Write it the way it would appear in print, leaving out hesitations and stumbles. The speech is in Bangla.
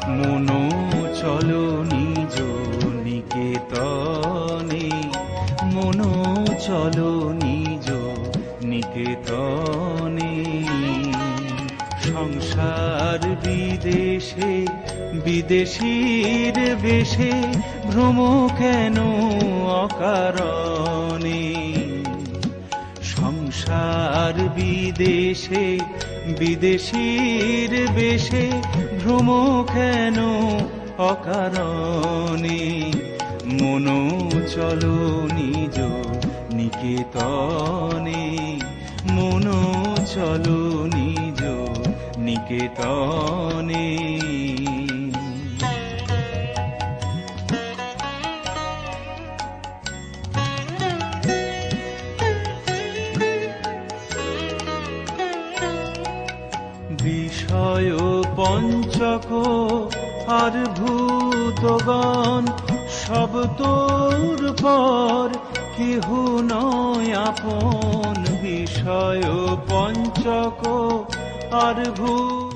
মনো চলো নিজ নিকেতনে, মনো চলো নিজ নিকেতনে। সংসার বিদেশে বিদেশীর বেশে ভ্রম কেন অকারণে? সংসার বিদেশে বিদেশীর বেশে ভ্রম কেন অকারণে? মনো চলো নিজ নিকেতনে, মনো চলো নিজ নিকেতনে। বিষয় পঞ্চক আর ভূতগণ সব তোর পর, কেহ নয় আপন। বিষয় পঞ্চক আর ভূত